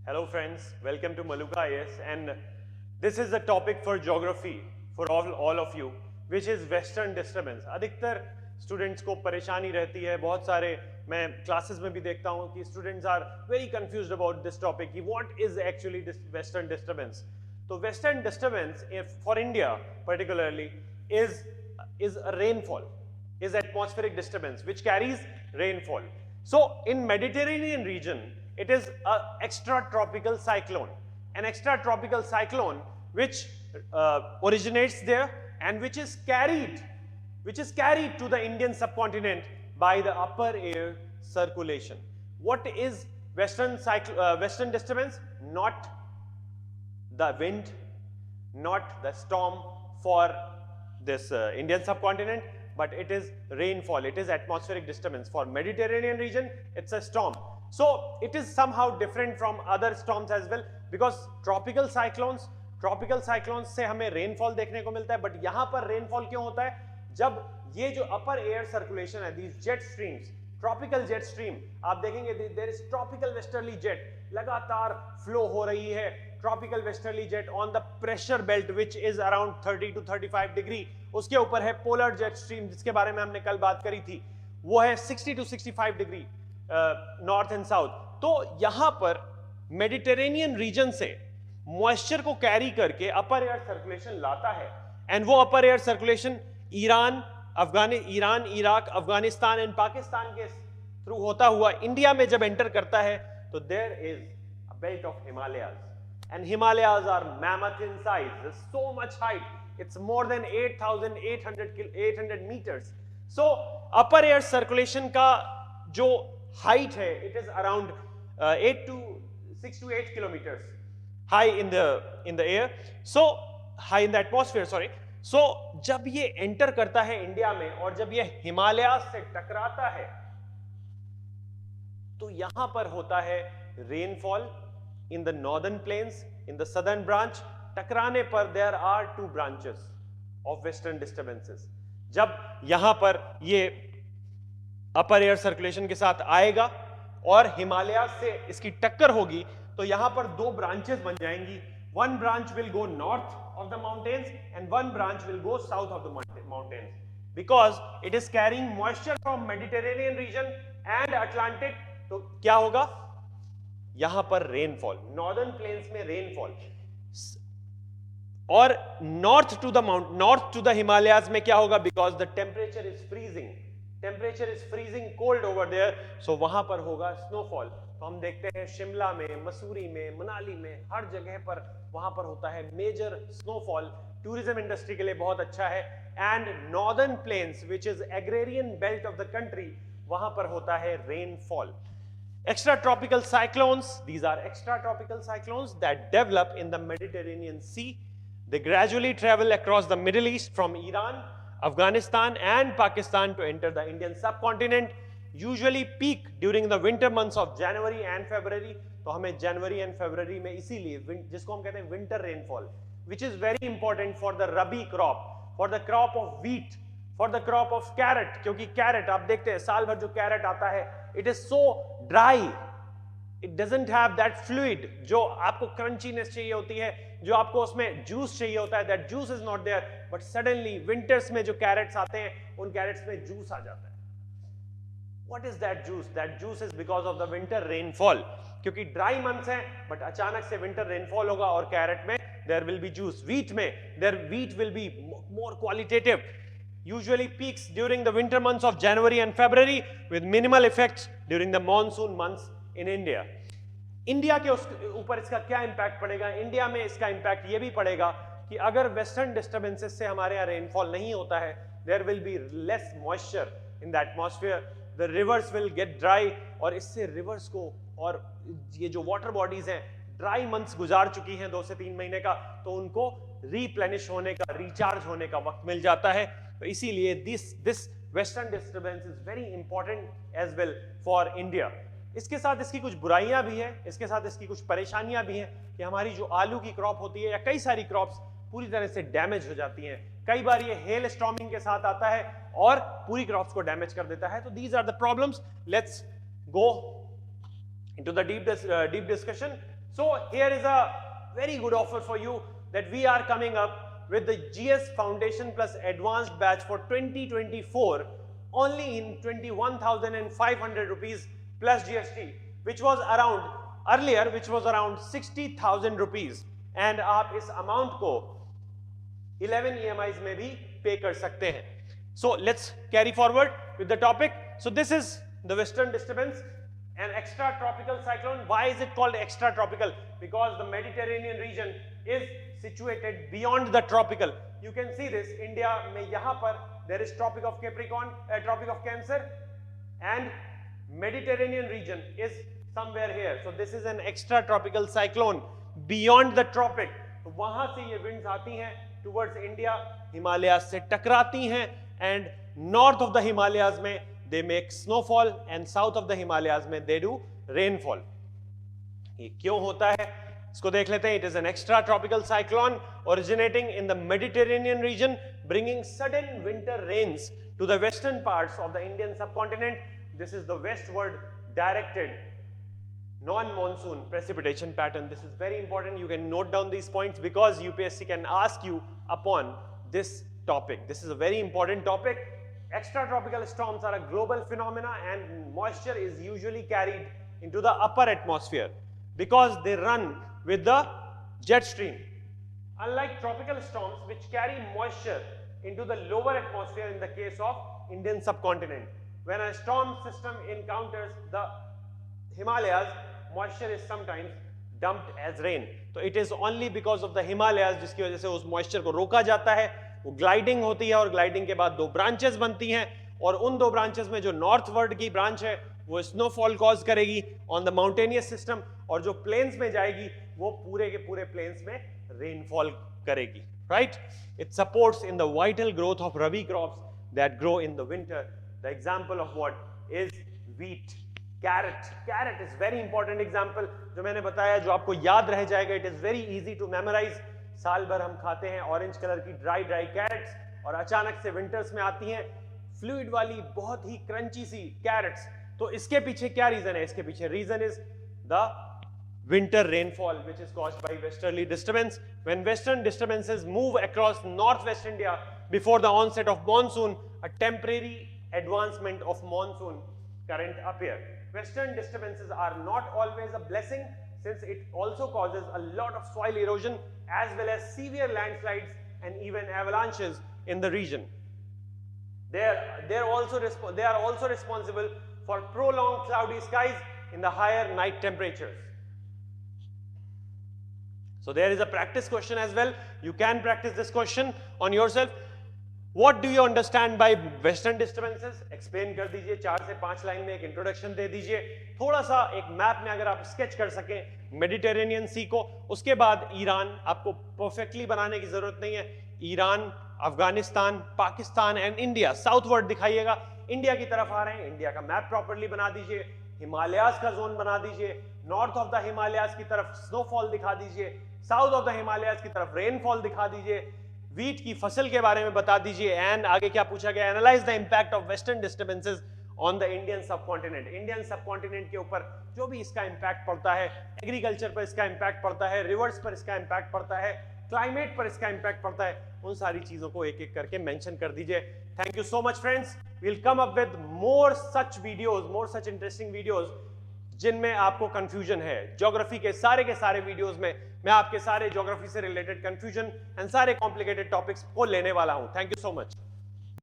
Hello friends, welcome to Maluka IAS, and this is the topic for geography for all of you, which is western disturbance. अधिकतर students को परेशानी रहती है, बहुत सारे मैं classes में भी देखता हूँ कि students are very confused about this topic कि what is actually this western disturbance. तो western disturbance for India particularly is a rainfall, is atmospheric disturbance which carries rainfall. So in Mediterranean region, it is an extratropical cyclone, an extratropical cyclone which originates there and which is carried to the Indian subcontinent by the upper air circulation. What is western disturbance? Not the wind, not the storm for this Indian subcontinent, but it is rainfall, it is atmospheric disturbance. For Mediterranean region, it's a storm. So it is somehow different from other storms as well, because tropical cyclones से हमें rainfall देखने को मिलता है, but यहाँ पर rainfall क्यों होता है? जब ये जो upper air circulation है, these jet streams, tropical jet stream, आप देखेंगे there is tropical westerly jet, लगातार flow हो रही है, tropical westerly jet on the pressure belt which is around 30 to 35 degree, उसके ऊपर है polar jet stream जिसके बारे में हमने कल बात करी थी, वो है 60 to 65 degree north and south. तो यहां पर मेडिटेरेनियन रीजन से मॉइस्चर को कैरी करके अपर एयर सर्कुलेशन लाता है, एंड वो अपर air circulation Iran, Iraq, Afghanistan and Pakistan के थ्रू होता हुआ इंडिया में जब एंटर करता है तो there is a belt of Himalayas, and Himalayas are mammoth in size, so much height, it's more than 8,800 metres. So upper air circulation का जो height है, it is around 6 to 8 kilometers high in the air, so high in the atmosphere, sorry. So जब ये enter करता है India में और जब ये हिमालय से टकराता है तो यहां पर होता है rainfall in the northern plains, in the southern branch. टकराने पर there are 2 branches of western disturbances. जब यहां पर ये अपर एयर सर्कुलेशन के साथ आएगा और हिमालय से इसकी टक्कर होगी तो यहां पर 2 ब्रांचेस बन जाएंगी. One branch will go north of the mountains and one branch will go south of the mountains, because it is carrying moisture from Mediterranean region and Atlantic. तो क्या होगा? यहां पर रेनफॉल, नॉर्दर्न प्लेन्स में rainfall, और north to the Himalayas में क्या होगा? Because the temperature is freezing, temperature is freezing cold over there, so वहां पर होगा स्नोफॉल. तो हम देखते हैं शिमला में, मसूरी में, मनाली में, हर जगह पर वहां पर होता है मेजर स्नोफॉल. टूरिज्म इंडस्ट्री के लिए बहुत अच्छा है. And northern plains which is agrarian belt of the country, वहां पर होता है rainfall. Extra tropical cyclones, these are extra tropical cyclones that develop in the Mediterranean sea. They gradually travel across the Middle East from Iran, Afghanistan and Pakistan to enter the Indian subcontinent, usually peak during the winter months of January and February. तो हमें जनवरी and फरवरी में इसीलिए जिसको हम कहते हैं winter rainfall, which is very important for the rabi crop, for the crop of wheat, for the crop of carrot. क्योंकि carat आप देखते हैं साल भर जो कैरेट आता है, it is so dry, it doesn't have that fluid जो आपको क्रंचीनेस चाहिए होती है, जो आपको उसमें जूस चाहिए होता है, that juice is not there. But suddenly winters में जो कैरेट्स आते हैं उन कैरेट्स में जूस आ जाता है. What is that juice? That juice is because of the winter rainfall. क्योंकि ड्राई मंथ्स हैं बट अचानक से विंटर रेनफॉल होगा और कैरेट में there will be juice. wheat में wheat will be more qualitative. Usually peaks during the winter months of January and February with minimal effects during the monsoon months in India. India के ऊपर इसका क्या impact पड़ेगा? India में इसका impact ये भी पड़ेगा कि अगर वेस्टर्न डिस्टर्बेंसेस से हमारे यहाँ रेनफॉल नहीं होता है, there will be less moisture in the atmosphere, the rivers will get dry, और इससे रिवर्स को और ये जो वाटर बॉडीज हैं ड्राई मंथ्स गुजार चुकी हैं 2 से 3 महीने का, तो उनको रीप्लेनिश होने का, रिचार्ज होने का वक्त मिल जाता है. तो इसीलिए this western disturbance is very important as well for India. इसके साथ इसकी कुछ बुराइयां भी हैं, इसके साथ इसकी कुछ परेशानियां भी हैं कि हमारी जो आलू की क्रॉप होती है या कई सारी क्रॉप्स पूरी तरह से डैमेज हो जाती हैं. कई बार ये हेल स्टॉर्मिंग के साथ आता है और पूरी क्रॉप्स को डैमेज कर देता है. तो these are the problems. Let's go into the deep discussion. So here is a very good offer for you that we are coming up with the GS Foundation Plus Advanced Batch for 2024 only in 21,500 rupees plus GST, which was around earlier, which was around 60,000 rupees, and आप इस amount को 11 EMIs में भी pay कर सकते हैं. So let's carry forward with the topic. So this is the western disturbance, an extra tropical cyclone. Why is it called extra tropical? Because the Mediterranean region is situated beyond the tropical. You can see this. India में यहाँ पर there is Tropic of Capricorn, Tropic of Cancer, and Mediterranean region is somewhere here. So this is an extra tropical cyclone beyond the tropic. तो वहां से ये winds आती हैं towards India, Himalayas से टकराती हैं, and north of the Himalayas में they make snowfall, and south of the Himalayas में they do rainfall. ये क्यों होता है इसको देख लेते हैं. It is an extra tropical cyclone originating in the Mediterranean region, bringing sudden winter rains to the western parts of the Indian subcontinent. This is the westward directed non-monsoon precipitation pattern. This is very important. You can note down these points because UPSC can ask you upon this topic. This is a very important topic. Extratropical storms are a global phenomena, and moisture is usually carried into the upper atmosphere because they run with the jet stream. Unlike tropical storms which carry moisture into the lower atmosphere in the case of Indian subcontinent, when a storm system encounters the Himalayas, moisture is sometimes dumped as rain. So it is only because of the Himalayas जिसकी वजह से उस moisture को रोका जाता है. वो gliding होती है और ग्लाइडिंग के बाद दो ब्रांचेस बनती हैं, और उन दो ब्रांचेस में जो नॉर्थवर्ड की ब्रांच है वो स्नोफॉल कॉज करेगी ऑन द माउंटेनियस सिस्टम, और जो प्लेन्स में जाएगी वो पूरे के पूरे प्लेन्स में रेनफॉल करेगी. Right? It supports in the vital growth of rabi crops that grow in the winter. The example of what is wheat. Carrot is very important example जो मैंने बताया, जो आपको याद रह जाएगा. It is very easy to memorise. साल भर हम खाते हैं ऑरेंज कलर की ड्राई कैरेट्स, और अचानक से विंटर्स में आती हैं फ्लूइड वाली बहुत ही क्रंची सी कैरेट्स. तो इसके पीछे क्या रीजन है? इसके पीछे reason is the winter rainfall which is caused by westerly disturbance. When western disturbances move across northwest India before the onset of monsoon, a temporary advancement of monsoon current appear. Western disturbances are not always a blessing, since it also causes a lot of soil erosion as well as severe landslides and even avalanches in the region. They are also responsible for prolonged cloudy skies in the higher night temperatures. So there is a practice question as well. You can practice this question on yourself. What do you understand by western disturbances? Explain कर दीजिए 4 से 5 line में, एक introduction दे दीजिए. थोड़ा सा एक map में अगर आप स्केच कर सकें मेडिटेरेनियन सी को. उसके बाद ईरान, आपको परफेक्टली बनाने की जरूरत नहीं है. Iran, Afghanistan, Pakistan and India southward दिखाइएगा. इंडिया की तरफ आ रहे हैं, इंडिया का मैप प्रॉपर्ली बना दीजिए. हिमालयाज का जोन बना दीजिए. नॉर्थ ऑफ द हिमालयाज की तरफ स्नोफॉल दिखा दीजिए. साउथ ऑफ द हिमालयाज की तरफ रेनफॉल दिखा दीजिए. वीट की फसल के बारे में बता दीजिए. एंड आगे क्या पूछा गया? Analyse the impact of western disturbances on the Indian subcontinent. Indian subcontinent के ऊपर जो भी इसका इंपैक्ट पड़ता है, एग्रीकल्चर पर इसका इंपैक्ट पड़ता है, रिवर्स पर इसका इंपैक्ट पड़ता है, क्लाइमेट पर इसका इंपैक्ट पड़ता है, उन सारी चीजों को एक एक करके मेंशन कर दीजिए. Thank you so much friends. We will come up with more such videos, more such interesting videos जिनमें आपको कंफ्यूजन है. ज्योग्राफी के सारे वीडियोस में मैं आपके सारे ज्योग्राफी से रिलेटेड कंफ्यूजन एंड सारे कॉम्प्लिकेटेड टॉपिक्स को लेने वाला हूं. Thank you so much.